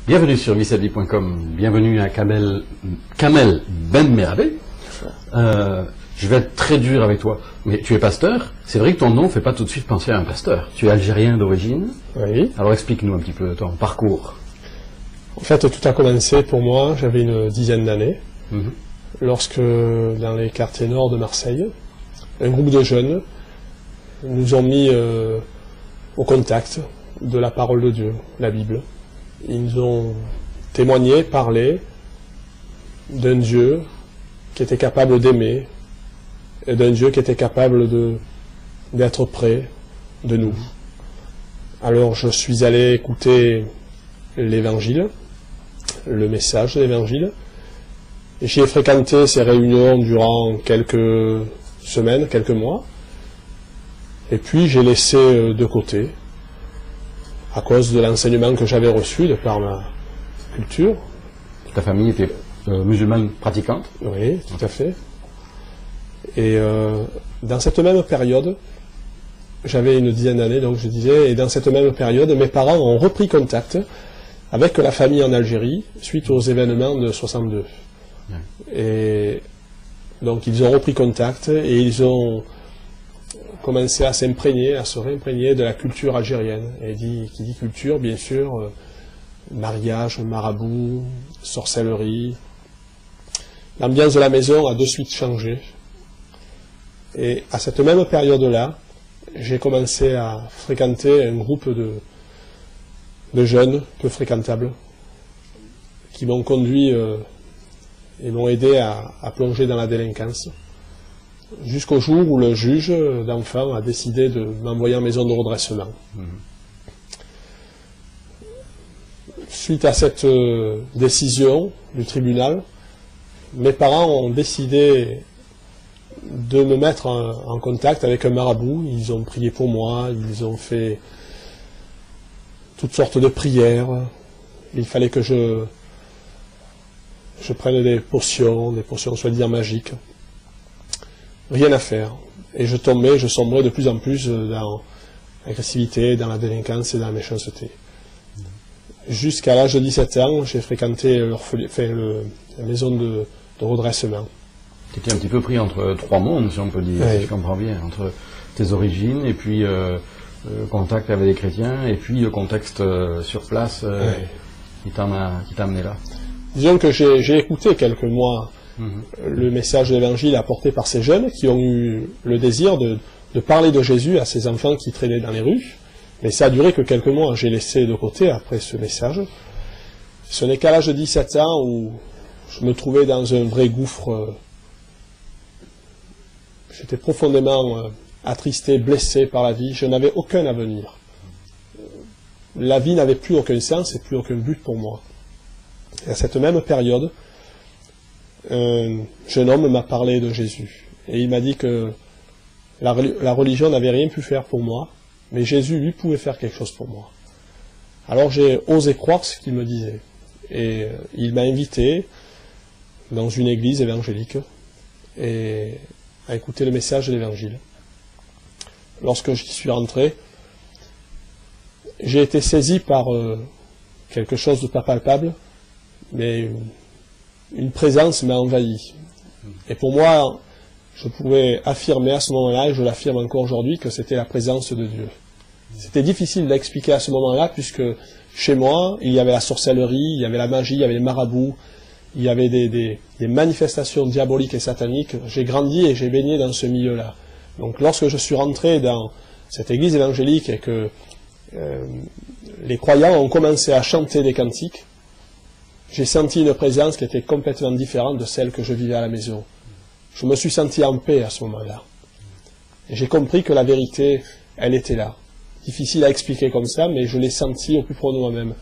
Bienvenue sur visadli.com, bienvenue à Kamel Ben Merabé. Je vais être très dur avec toi, mais tu es pasteur. C'est vrai que ton nom ne fait pas tout de suite penser à un pasteur. Tu es algérien d'origine. Oui. Alors explique-nous un petit peu ton parcours. En fait, tout a commencé pour moi, j'avais une dizaine d'années, lorsque dans les quartiers nord de Marseille, un groupe de jeunes nous ont mis au contact de la parole de Dieu, la Bible. Ils nous ont témoigné, parlé d'un Dieu qui était capable d'aimer, et d'un Dieu qui était capable d'être près de nous. Alors je suis allé écouter l'Évangile, le message de l'Évangile, et j'ai fréquenté ces réunions durant quelques semaines, quelques mois, et puis j'ai laissé de côté, à cause de l'enseignement que j'avais reçu de par ma culture. Ta famille était musulmane pratiquante? Oui, tout à fait. Et dans cette même période, j'avais une dizaine d'années, donc je disais, et dans cette même période, mes parents ont repris contact avec la famille en Algérie, suite aux événements de 62. Ouais. Et donc ils ont repris contact, et ils ont commencé à s'imprégner, à se réimprégner de la culture algérienne. Et qui dit culture, bien sûr, mariage, marabout, sorcellerie. L'ambiance de la maison a de suite changé. Et à cette même période-là, j'ai commencé à fréquenter un groupe de jeunes peu fréquentables qui m'ont conduit et m'ont aidé à plonger dans la délinquance. Jusqu'au jour où le juge d'enfants a décidé de m'envoyer en maison de redressement. Suite à cette décision du tribunal, mes parents ont décidé de me mettre en contact avec un marabout. Ils ont prié pour moi, ils ont fait toutes sortes de prières. Il fallait que je prenne des potions soi-disant magiques. Rien à faire. Et je sombrais de plus en plus dans l'agressivité, dans la délinquance et dans la méchanceté. Jusqu'à l'âge de 17 ans, j'ai fréquenté la maison de redressement. Tu étais un petit peu pris entre trois mondes, si on peut dire, oui. Si je comprends bien, entre tes origines et puis contact avec les chrétiens et puis le contexte sur place qui t'a amené là. Disons que j'ai écouté quelques mois le message de l'Évangile apporté par ces jeunes qui ont eu le désir de parler de Jésus à ces enfants qui traînaient dans les rues. Mais ça a duré que quelques mois. J'ai laissé de côté après ce message. Ce n'est qu'à l'âge de 17 ans où je me trouvais dans un vrai gouffre. J'étais profondément attristé, blessé par la vie. Je n'avais aucun avenir. La vie n'avait plus aucun sens et plus aucun but pour moi. Et à cette même période, un jeune homme m'a parlé de Jésus. Et il m'a dit que la religion n'avait rien pu faire pour moi, mais Jésus, lui, pouvait faire quelque chose pour moi. Alors j'ai osé croire ce qu'il me disait. Et il m'a invité dans une église évangélique à écouter le message de l'Évangile. Lorsque j'y suis rentré, j'ai été saisi par quelque chose de pas palpable, mais une présence m'a envahi. Et pour moi, je pouvais affirmer à ce moment-là, et je l'affirme encore aujourd'hui, que c'était la présence de Dieu. C'était difficile d'expliquer à ce moment-là, puisque chez moi, il y avait la sorcellerie, il y avait la magie, il y avait les marabouts, il y avait des manifestations diaboliques et sataniques. J'ai grandi et j'ai baigné dans ce milieu-là. Donc lorsque je suis rentré dans cette église évangélique et que les croyants ont commencé à chanter des cantiques, j'ai senti une présence qui était complètement différente de celle que je vivais à la maison. Je me suis senti en paix à ce moment-là. Et j'ai compris que la vérité, elle était là. Difficile à expliquer comme ça, mais je l'ai senti au plus profond de moi-même.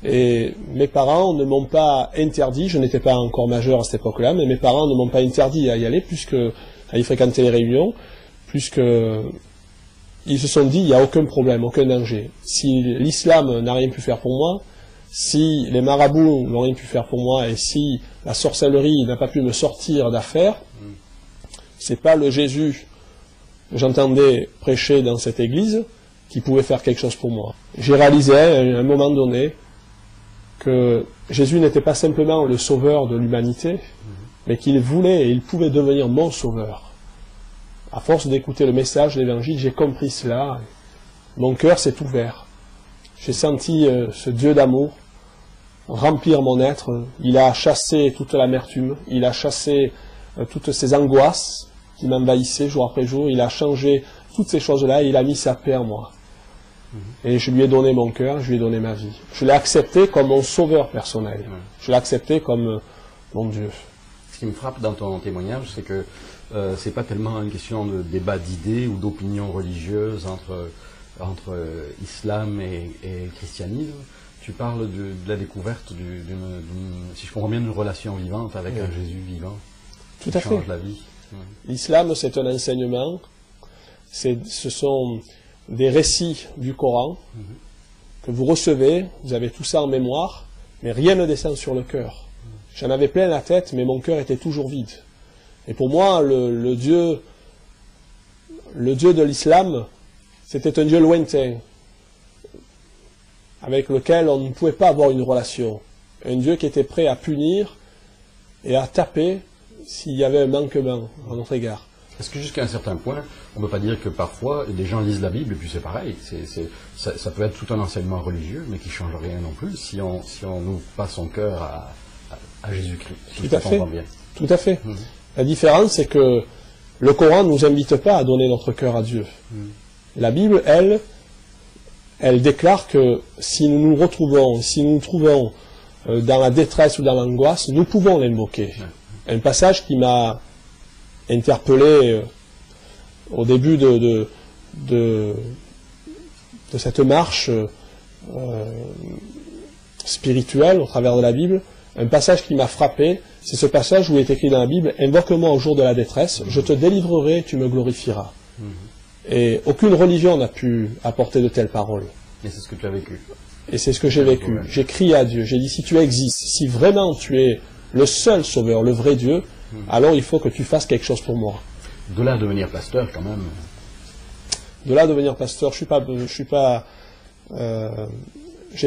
Et mes parents ne m'ont pas interdit, je n'étais pas encore majeur à cette époque-là, mais mes parents ne m'ont pas interdit à y aller, à y fréquenter les réunions, puisque ils se sont dit, il n'y a aucun problème, aucun danger. Si l'islam n'a rien pu faire pour moi, si les marabouts n'ont rien pu faire pour moi, et si la sorcellerie n'a pas pu me sortir d'affaires, c'est pas le Jésus que j'entendais prêcher dans cette église qui pouvait faire quelque chose pour moi. J'ai réalisé à un moment donné que Jésus n'était pas simplement le sauveur de l'humanité, mais qu'il voulait et il pouvait devenir mon sauveur. À force d'écouter le message de l'Évangile, j'ai compris cela. Mon cœur s'est ouvert. J'ai senti ce Dieu d'amour remplir mon être. Il a chassé toute l'amertume, il a chassé toutes ces angoisses qui m'envahissaient jour après jour. Il a changé toutes ces choses-là et il a mis sa paix en moi. Et je lui ai donné mon cœur, je lui ai donné ma vie. Je l'ai accepté comme mon sauveur personnel. Je l'ai accepté comme mon Dieu. Ce qui me frappe dans ton témoignage, c'est que c'est pas tellement une question de débat d'idées ou d'opinions religieuses entre islam et christianisme. Tu parles de la découverte si je comprends bien, d'une relation vivante avec un Jésus vivant. Tout à fait. Change la vie. L'islam, c'est un enseignement. Ce sont des récits du Coran que vous recevez, vous avez tout ça en mémoire, mais rien ne descend sur le cœur. J'en avais plein la tête, mais mon cœur était toujours vide. Et pour moi, le Dieu de l'islam, c'était un Dieu lointain, avec lequel on ne pouvait pas avoir une relation. Un Dieu qui était prêt à punir et à taper s'il y avait un manquement à notre égard. Est-ce que jusqu'à un certain point, on ne peut pas dire que parfois, des gens lisent la Bible et puis c'est pareil. Ça peut être tout un enseignement religieux, mais qui ne change rien non plus si on n'ouvre pas son cœur à Jésus-Christ. Tout à fait. Tout à fait. La différence, c'est que le Coran ne nous invite pas à donner notre cœur à Dieu. La Bible, elle déclare que si nous nous retrouvons, si nous nous trouvons dans la détresse ou dans l'angoisse, nous pouvons l'invoquer. Un passage qui m'a interpellé au début de cette marche spirituelle au travers de la Bible, un passage qui m'a frappé, c'est ce passage où il est écrit dans la Bible « Invoque-moi au jour de la détresse, je te délivrerai, tu me glorifieras ». Et aucune religion n'a pu apporter de telles paroles. Et c'est ce que tu as vécu. Et c'est ce que j'ai vécu. J'ai crié à Dieu, j'ai dit si tu existes, si vraiment tu es le seul sauveur, le vrai Dieu, alors il faut que tu fasses quelque chose pour moi. De là à devenir pasteur, quand même. De là à devenir pasteur, j'ai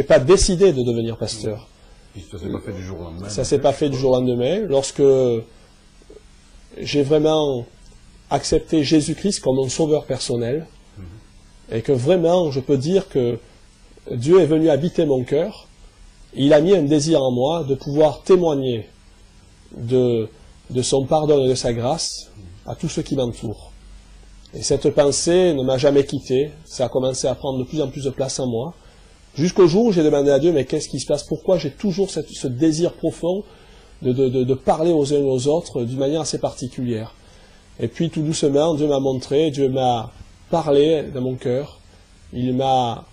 pas décidé de devenir pasteur. Ça s'est pas fait du jour au lendemain. Ça s'est pas fait du jour au lendemain. Lorsque j'ai vraiment accepté Jésus-Christ comme mon sauveur personnel, et que vraiment je peux dire que Dieu est venu habiter mon cœur, il a mis un désir en moi de pouvoir témoigner de son pardon et de sa grâce à tous ceux qui m'entourent. Et cette pensée ne m'a jamais quitté, ça a commencé à prendre de plus en plus de place en moi, jusqu'au jour où j'ai demandé à Dieu, mais qu'est-ce qui se passe? Pourquoi j'ai toujours ce désir profond de parler aux uns et aux autres d'une manière assez particulière? Et puis tout doucement, Dieu m'a montré, Dieu m'a parlé dans mon cœur, il m'a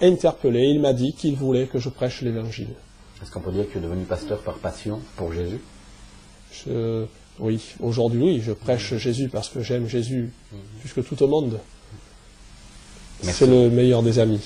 interpellé, il m'a dit qu'il voulait que je prêche l'Évangile. Est-ce qu'on peut dire que tu es devenu pasteur par passion pour Jésus? Oui, aujourd'hui oui, je prêche Jésus parce que j'aime Jésus plus que tout au monde. C'est le meilleur des amis.